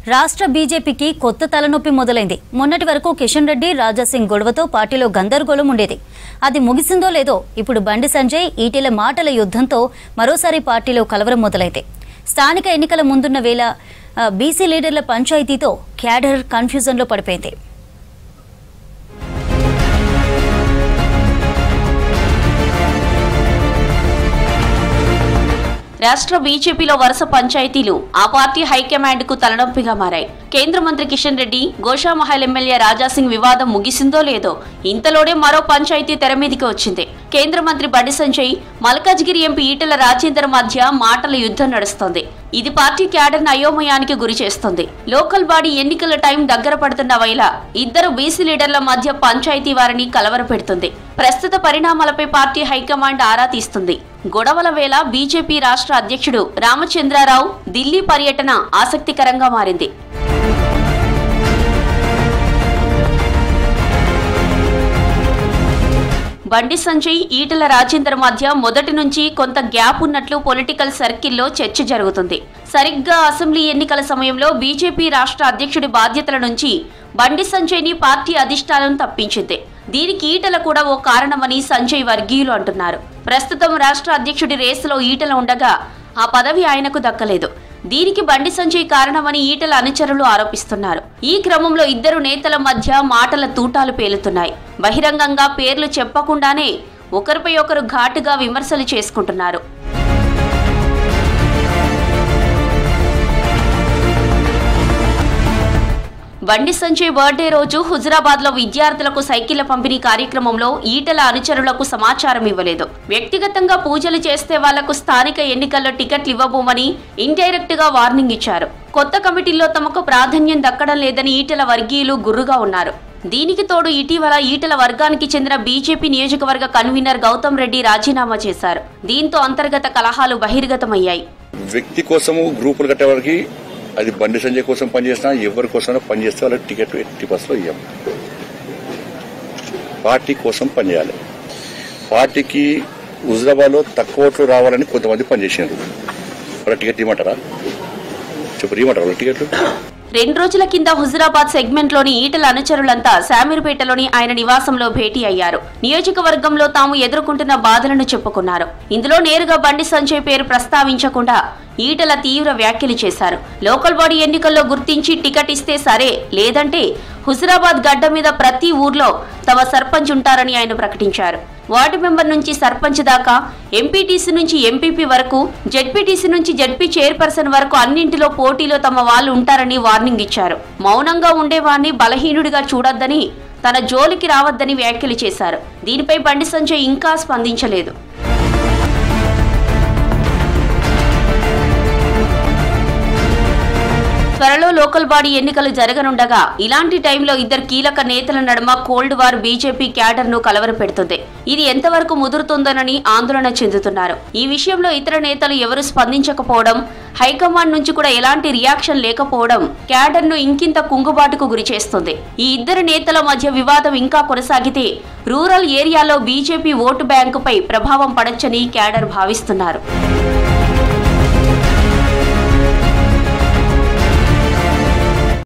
రాష్ట్ర బీజేపీకి కొత్త తలనొప్పి మొదలైంది. మొన్నటి వరకు కిషన్ రెడ్డి, రాజాసింగ్ గొడవతో పార్టీలో గందరగోళం ఉండేది. అది ముగిసిందో లేదో ఇప్పుడు బండి సంజయ్, ఈటెల మాటల యుద్ధంతో మరోసారి పార్టీలో కలవరం మొదలైంది. స్థానిక ఎన్నికల ముందున్న వేళ బీసీ లీడర్ల పంచాయతీతో క్యాడర్ కన్ఫ్యూజన్లో పడిపోయింది. రాష్ట్ర బీజేపీలో వరుస పంచాయతీలు ఆ పార్టీ హైకమాండ్ కు తలనొప్పిగా మారాయి. కేంద్ర మంత్రి కిషన్ రెడ్డి, గోషామహల్ ఎమ్మెల్యే రాజాసింగ్ వివాదం ముగిసిందో లేదో ఇంతలోనే మరో పంచాయతీ తెరమీదికి వచ్చింది. కేంద్ర మంత్రి బండి సంజయ్, మల్కాజ్గిరి ఎంపీ ఈటెల రాజేందర్ మధ్య మాటల యుద్ధం నడుస్తోంది. ఇది పార్టీ క్యాడర్ను అయోమయానికి గురి చేస్తోంది. లోకల్ బాడీ ఎన్నికల టైం దగ్గర పడుతున్న వేళ ఇద్దరు బీసీ లీడర్ల మధ్య పంచాయతీ వారిని కలవరపెడుతుంది. ప్రస్తుత పరిణామాలపై పార్టీ హైకమాండ్ ఆరా తీస్తుంది. గొడవల వేళ బీజేపీ రాష్ట్ర అధ్యక్షుడు రామచంద్రరావు ఢిల్లీ పర్యటన ఆసక్తికరంగా మారింది. బండి సంజయ్, ఈటెల రాజేందర్ మధ్య మొదటి నుంచి కొంత గ్యాప్ ఉన్నట్లు పొలిటికల్ సర్కిల్లో చర్చ జరుగుతుంది. సరిగ్గా అసెంబ్లీ ఎన్నికల సమయంలో బీజేపీ రాష్ట్ర అధ్యక్షుడి బాధ్యతల నుంచి బండి సంజయ్ని పార్టీ అధిష్టానం తప్పించింది. దీనికి ఈటెల కూడా ఓ కారణమని సంజయ్ వర్గీయులు అంటున్నారు. ప్రస్తుతం రాష్ట్ర అధ్యక్షుడి రేసులో ఈటెల ఉండగా ఆ పదవి ఆయనకు దక్కలేదు. దీనికి బండి సంజయ్ కారణమని ఈటెల అనుచరులు ఆరోపిస్తున్నారు. ఈ క్రమంలో ఇద్దరు నేతల మధ్య మాటల తూటాలు పేలుతున్నాయి. బహిరంగంగా పేర్లు చెప్పకుండానే ఒకరిపై ఒకరు ఘాటుగా విమర్శలు చేసుకుంటున్నారు. బండి సంజయ్ బర్త్డే రోజు హుజురాబాద్ లో విద్యార్థులకు సైకిళ్ల పంపిణీ కార్యక్రమంలో ఈటెల అనుచరులకు సమాచారం ఇవ్వలేదు. వ్యక్తిగతంగా పూజలు చేస్తే వాళ్లకు స్థానిక ఎన్నికల్లో టికెట్లు ఇవ్వబోమని ఇండైరెక్ట్ గా వార్నింగ్ ఇచ్చారు. కొత్త కమిటీల్లో తమకు ప్రాధాన్యం దక్కడం లేదని ఈటెల వర్గీయులు గుర్రుగా ఉన్నారు. దీనికి తోడు ఇటీవల ఈటెల వర్గానికి చెందిన బీజేపీ నియోజకవర్గ కన్వీనర్ గౌతమ్ రెడ్డి రాజీనామా చేశారు. దీంతో అంతర్గత కలహాలు బహిర్గతమయ్యాయి. వ్యక్తి కోసము గ్రూపులు కట్టేవారికి అది బండి సంజయ్ కోసం పనిచేసినా ఎవరి కోసం పనిచేస్తే వాళ్ళకి టికెట్ 80% ఇవ్వం. పార్టీ కోసం పనిచేయాలి. పార్టీకి హుజురాబాద్లో తక్కువ ఓట్లు రావాలని కొంతమంది పనిచేసినారు. వాళ్ళ టికెట్ ఇవ్వమంటారా? చెప్పు, ఇవ్వమంటారా వాళ్ళ టికెట్లు? 2 రోజుల కింద హుజురాబాద్ సెగ్మెంట్ లోని ఈటెల అనుచరులంతా శామీర్పేటలోని ఆయన నివాసంలో భేటీ అయ్యారు. నియోజకవర్గంలో తాము ఎదుర్కొంటున్న బాధలను చెప్పుకున్నారు. ఇందులో నేరుగా బండి సంజయ్ పేరు ప్రస్తావించకుండా ఈటెల తీవ్ర వ్యాఖ్యలు చేశారు. లోకల్ బాడీ ఎన్నికల్లో గుర్తించి టికెట్ ఇస్తే సరే, లేదంటే హుజురాబాద్ గడ్డ మీద ప్రతి ఊర్లో తమ సర్పంచ్ ఉంటారని ఆయన ప్రకటించారు. వార్డు మెంబర్ నుంచి సర్పంచ్ దాకా, ఎంపీటీసీ నుంచి ఎంపీపీ వరకు, జెడ్పీటీసీ నుంచి జెడ్పీ చైర్పర్సన్ వరకు అన్నింటిలో పోటీలో తమ వాళ్ళు ఉంటారని వార్నింగ్ ఇచ్చారు. మౌనంగా ఉండేవారిని బలహీనుడిగా చూడొద్దని, తన జోలికి రావద్దని వ్యాఖ్యలు చేశారు. దీనిపై బండి సంజయ్ ఇంకా స్పందించలేదు. త్వరలో లోకల్ బాడీ ఎన్నికలు జరగనుండగా ఇలాంటి టైంలో ఇద్దరు కీలక నేతల నడుమ కోల్డ్ వార్ బీజేపీ క్యాడర్ ను కలవరపెడుతుంది. ఇది ఎంతవరకు ముదురుతుందోనని ఆందోళన చెందుతున్నారు. ఈ విషయంలో ఇతర నేతలు ఎవరు స్పందించకపోవడం, హైకమాండ్ నుంచి కూడా ఎలాంటి రియాక్షన్ లేకపోవడం క్యాడర్ ను ఇంకింత కుంగుబాటుకు గురి చేస్తుంది. ఈ ఇద్దరు నేతల మధ్య వివాదం ఇంకా కొనసాగితే రూరల్ ఏరియాలో బీజేపీ ఓటు బ్యాంకుపై ప్రభావం పడొచ్చని క్యాడర్ భావిస్తున్నారు.